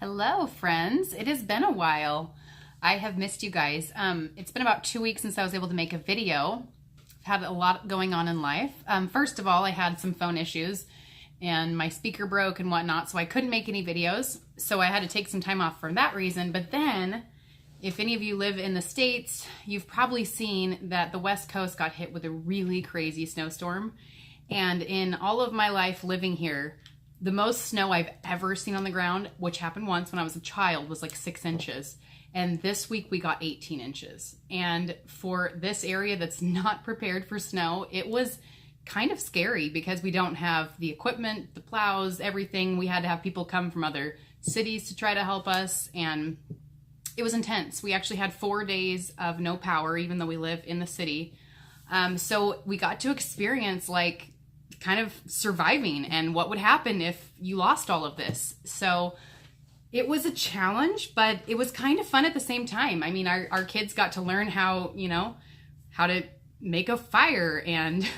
Hello, friends. It has been a while. I have missed you guys. It's been about 2 weeks since I was able to make a video. I've had a lot going on in life. First of all, I had some phone issues and my speaker broke and whatnot, so I couldn't make any videos. So I had to take some time off for that reason. But then, if any of you live in the States, you've probably seen that the West Coast got hit with a really crazy snowstorm. And in all of my life living here, the most snow I've ever seen on the ground, which happened once when I was a child, was like 6 inches. And this week we got 18 inches. And for this area that's not prepared for snow, it was kind of scary because we don't have the equipment, the plows, everything. We had to have people come from other cities to try to help us. And it was intense. We actually had 4 days of no power, even though we live in the city. So we got to experience like kind of surviving and what would happen if you lost all of this. So it was a challenge, but it was kind of fun at the same time. I mean, our kids got to learn how to make a fire and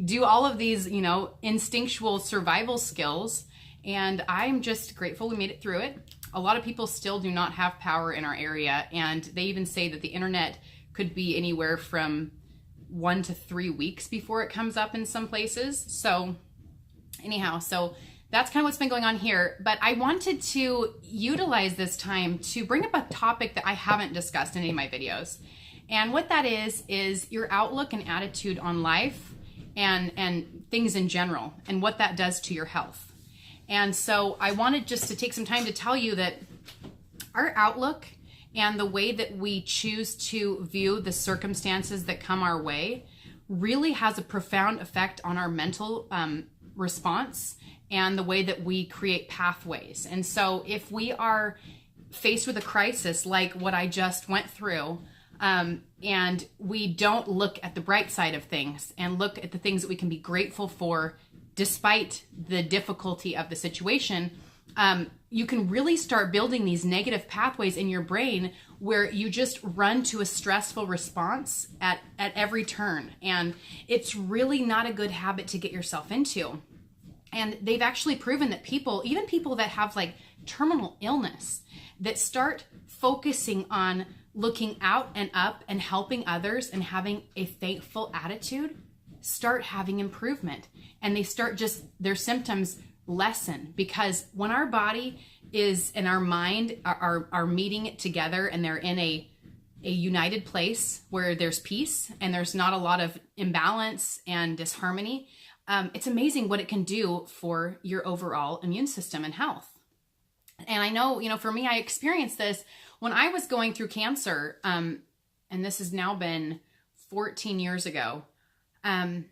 do all of these, instinctual survival skills. And I'm just grateful we made it through it. A lot of people still do not have power in our area. And they even say that the internet could be anywhere from 1 to 3 weeks before it comes up in some places. So anyhow, that's kind of what's been going on here. But I wanted to utilize this time to bring up a topic that I haven't discussed in any of my videos. And what that is your outlook and attitude on life and things in general and what that does to your health. And so I wanted just to take some time to tell you that our outlook and the way that we choose to view the circumstances that come our way really has a profound effect on our mental response and the way that we create pathways. And so if we are faced with a crisis like what I just went through, and we don't look at the bright side of things and look at the things that we can be grateful for despite the difficulty of the situation, you can really start building these negative pathways in your brain where you just run to a stressful response at every turn. And it's really not a good habit to get yourself into. And they've actually proven that even people that have like terminal illness, that start focusing on looking out and up and helping others and having a thankful attitude, start having improvement. And they start their symptoms lessen, because when our body is and our mind are meeting together and they're in a united place where there's peace and there's not a lot of imbalance and disharmony, it's amazing what it can do for your overall immune system and health. And I know, for me, I experienced this when I was going through cancer, and this has now been 14 years ago. I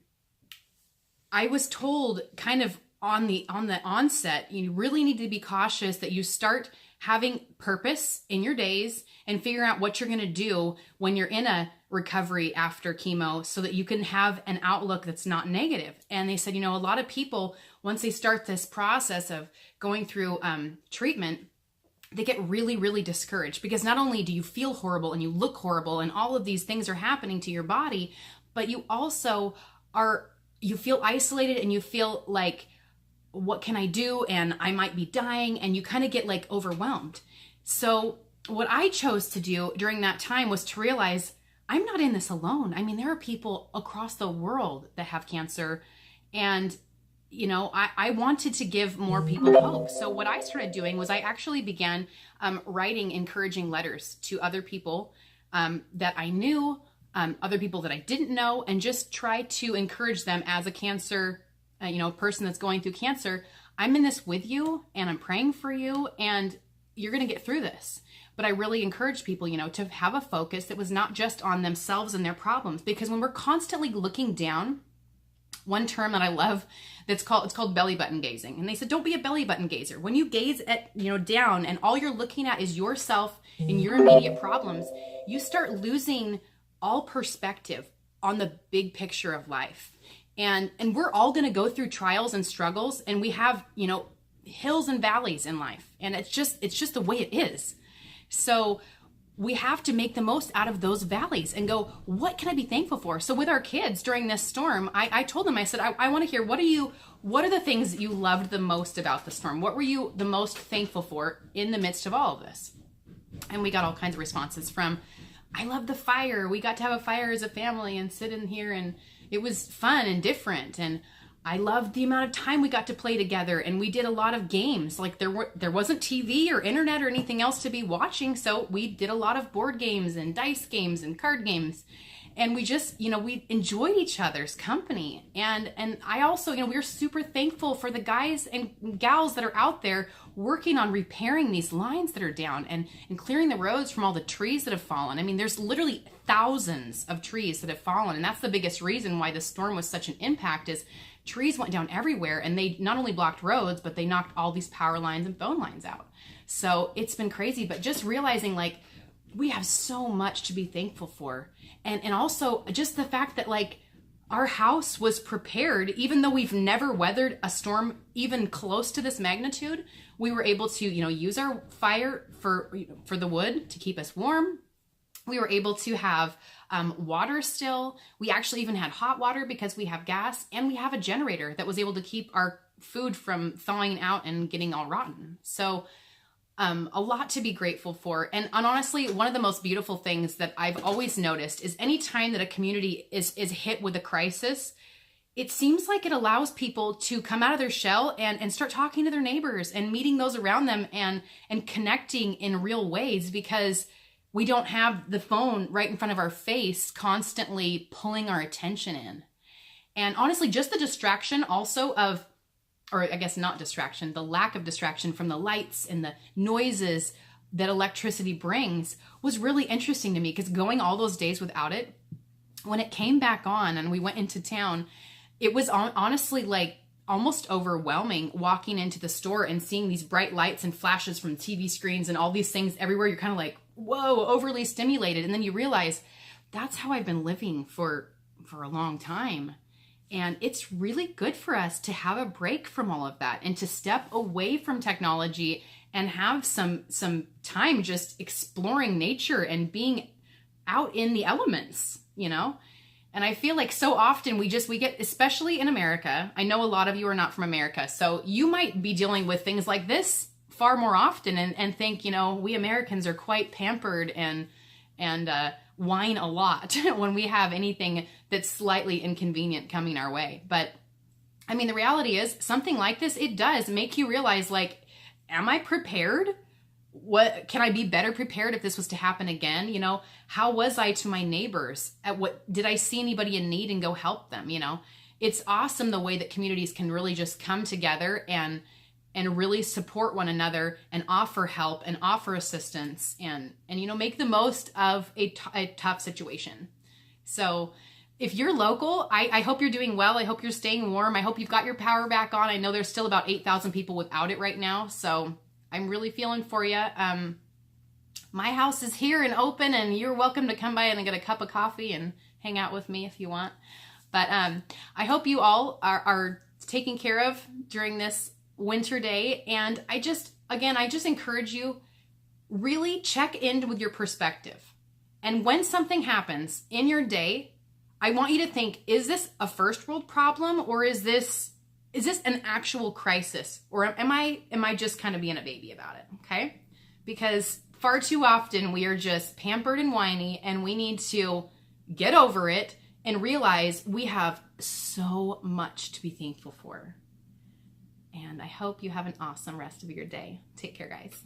was told kind of on the onset, you really need to be cautious that you start having purpose in your days and figure out what you're going to do when you're in a recovery after chemo so that you can have an outlook that's not negative. And they said, a lot of people, once they start this process of going through treatment, they get really, really discouraged, because not only do you feel horrible and you look horrible and all of these things are happening to your body, but you also you feel isolated and you feel like, what can I do? And I might be dying, and you kind of get like overwhelmed. So what I chose to do during that time was to realize I'm not in this alone. I mean, there are people across the world that have cancer, and I wanted to give more people hope. So what I started doing was I actually began writing encouraging letters to other people that I knew, other people that I didn't know, and just try to encourage them as a cancer person that's going through cancer. I'm in this with you, and I'm praying for you, and you're going to get through this. But I really encourage people, to have a focus that was not just on themselves and their problems, because when we're constantly looking down, one term that I love, it's called belly button gazing. And they said, don't be a belly button gazer. When you gaze at, down and all you're looking at is yourself and your immediate problems, you start losing all perspective on the big picture of life. And we're all going to go through trials and struggles, and we have, hills and valleys in life. And it's just the way it is. So we have to make the most out of those valleys and go, what can I be thankful for? So with our kids during this storm, I told them, I said, I want to hear, what are the things that you loved the most about the storm? What were you the most thankful for in the midst of all of this? And we got all kinds of responses from, I love the fire. We got to have a fire as a family and sit in here, and it was fun and different. And I loved the amount of time we got to play together, and we did a lot of games. Like there wasn't TV or internet or anything else to be watching, so we did a lot of board games and dice games and card games. And we just, we enjoyed each other's company. And I also, we were super thankful for the guys and gals that are out there working on repairing these lines that are down and clearing the roads from all the trees that have fallen. I mean, there's literally thousands of trees that have fallen. And that's the biggest reason why the storm was such an impact, is trees went down everywhere, and they not only blocked roads, but they knocked all these power lines and phone lines out. So it's been crazy, but just realizing, like, we have so much to be thankful for. And also just the fact that, like, our house was prepared, even though we've never weathered a storm even close to this magnitude. We were able to, use our fire for the wood to keep us warm. We were able to have water still. We actually even had hot water because we have gas, and we have a generator that was able to keep our food from thawing out and getting all rotten. So a lot to be grateful for. And honestly, one of the most beautiful things that I've always noticed is anytime that a community is hit with a crisis, it seems like it allows people to come out of their shell and start talking to their neighbors and meeting those around them and connecting in real ways, because we don't have the phone right in front of our face constantly pulling our attention in. And honestly, just the distraction also of, or I guess not distraction, the lack of distraction from the lights and the noises that electricity brings was really interesting to me, because going all those days without it, when it came back on and we went into town, it was honestly like almost overwhelming walking into the store and seeing these bright lights and flashes from TV screens and all these things everywhere. You're kind of like, whoa, overly stimulated. And then you realize that's how I've been living for a long time. And it's really good for us to have a break from all of that and to step away from technology and have some time just exploring nature and being out in the elements, And I feel like so often we get, especially in America, I know a lot of you are not from America, so you might be dealing with things like this far more often and think, we Americans are quite pampered and whine a lot when we have anything that's slightly inconvenient coming our way. But I mean, the reality is something like this, it does make you realize, like, am I prepared? What can I be better prepared if this was to happen again? How was I to my neighbors? Did I see anybody in need and go help them? It's awesome the way that communities can really just come together and really support one another and offer help and offer assistance and make the most of a tough situation. So if you're local, I hope you're doing well. I hope you're staying warm. I hope you've got your power back on. I know there's still about 8,000 people without it right now. So I'm really feeling for you. My house is here and open, and you're welcome to come by and get a cup of coffee and hang out with me if you want. But I hope you all are taken care of during this winter day. And I just encourage you, really check in with your perspective. And when something happens in your day, I want you to think, is this a first world problem, or is this an actual crisis, or am I just kind of being a baby about it? Okay? Because far too often we are just pampered and whiny, and we need to get over it and realize we have so much to be thankful for. And I hope you have an awesome rest of your day. Take care, guys.